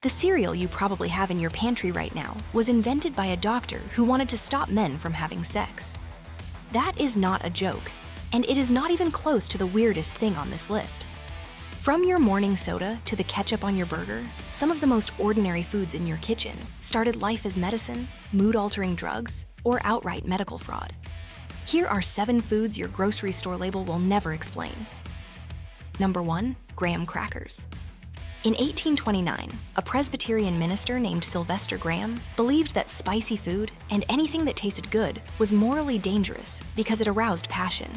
The cereal you probably have in your pantry right now was invented by a doctor who wanted to stop men from having sex. That is not a joke, and it is not even close to the weirdest thing on this list. From your morning soda to the ketchup on your burger, some of the most ordinary foods in your kitchen started life as medicine, mood-altering drugs, or outright medical fraud. Here are 7 foods your grocery store label will never explain. Number 1. Graham crackers. In 1829, a Presbyterian minister named Sylvester Graham believed that spicy food and anything that tasted good was morally dangerous because it aroused passion.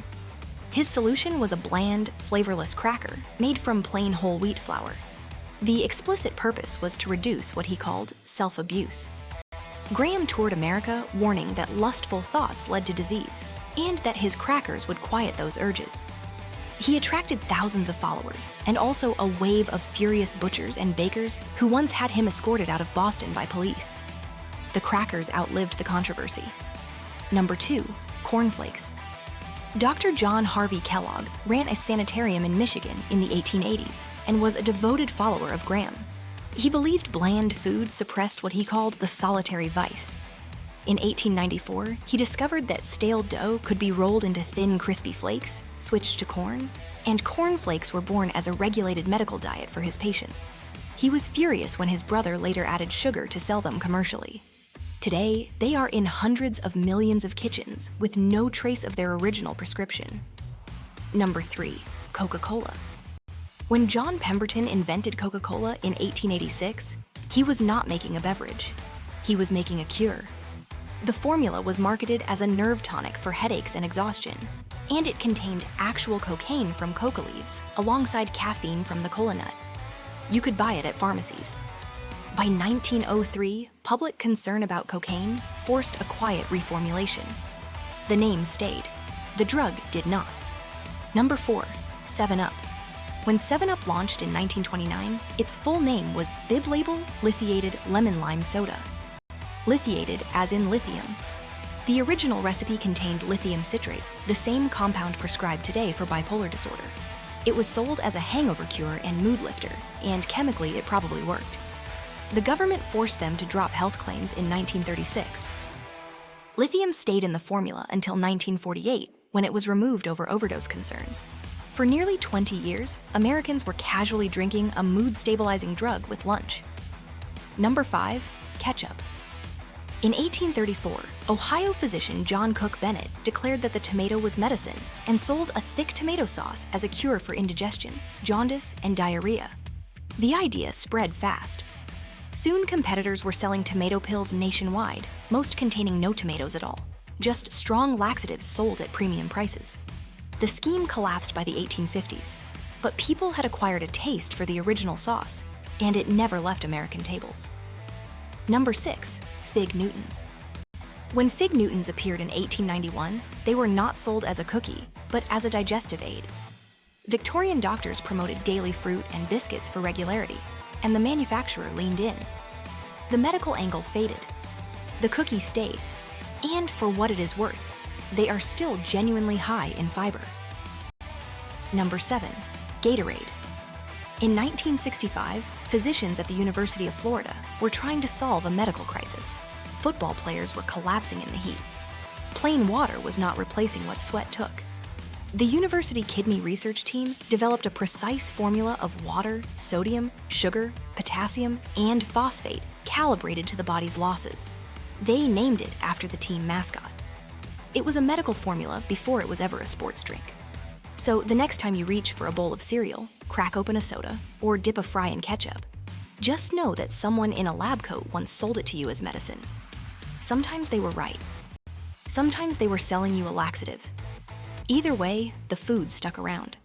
His solution was a bland, flavorless cracker made from plain whole wheat flour. The explicit purpose was to reduce what he called self-abuse. Graham toured America warning that lustful thoughts led to disease and that his crackers would quiet those urges. He attracted thousands of followers and also a wave of furious butchers and bakers who once had him escorted out of Boston by police. The crackers outlived the controversy. Number 2. Cornflakes. Dr. John Harvey Kellogg ran a sanitarium in Michigan in the 1880s and was a devoted follower of Graham. He believed bland food suppressed what he called the solitary vice. In 1894, he discovered that stale dough could be rolled into thin, crispy flakes, switched to corn, and cornflakes were born as a regulated medical diet for his patients. He was furious when his brother later added sugar to sell them commercially. Today, they are in hundreds of millions of kitchens with no trace of their original prescription. Number 3. Coca-Cola. When John Pemberton invented Coca-Cola in 1886, he was not making a beverage. He was making a cure. The formula was marketed as a nerve tonic for headaches and exhaustion, and it contained actual cocaine from coca leaves alongside caffeine from the cola nut. You could buy it at pharmacies. By 1903, public concern about cocaine forced a quiet reformulation. The name stayed. The drug did not. Number 4. 7-Up. When 7-Up launched in 1929, its full name was Bib Label Lithiated Lemon Lime Soda. Lithiated as in lithium. The original recipe contained lithium citrate, the same compound prescribed today for bipolar disorder. It was sold as a hangover cure and mood lifter, and chemically it probably worked. The government forced them to drop health claims in 1936. Lithium stayed in the formula until 1948, when it was removed over overdose concerns. For nearly 20 years, Americans were casually drinking a mood-stabilizing drug with lunch. Number 5. Ketchup. In 1834, Ohio physician John Cook Bennett declared that the tomato was medicine and sold a thick tomato sauce as a cure for indigestion, jaundice, and diarrhea. The idea spread fast. Soon competitors were selling tomato pills nationwide, most containing no tomatoes at all, just strong laxatives sold at premium prices. The scheme collapsed by the 1850s, but people had acquired a taste for the original sauce, and it never left American tables. Number 6. Fig Newtons. When Fig Newtons appeared in 1891, they were not sold as a cookie, but as a digestive aid. Victorian doctors promoted daily fruit and biscuits for regularity, and the manufacturer leaned in. The medical angle faded. The cookie stayed, and for what it is worth, they are still genuinely high in fiber. Number 7. Gatorade. In 1965, physicians at the University of Florida were trying to solve a medical crisis. Football players were collapsing in the heat. Plain water was not replacing what sweat took. The university kidney research team developed a precise formula of water, sodium, sugar, potassium, and phosphate calibrated to the body's losses. They named it after the team mascot. It was a medical formula before it was ever a sports drink. So the next time you reach for a bowl of cereal, crack open a soda, or dip a fry in ketchup, just know that someone in a lab coat once sold it to you as medicine. Sometimes they were right. Sometimes they were selling you a laxative. Either way, the food stuck around.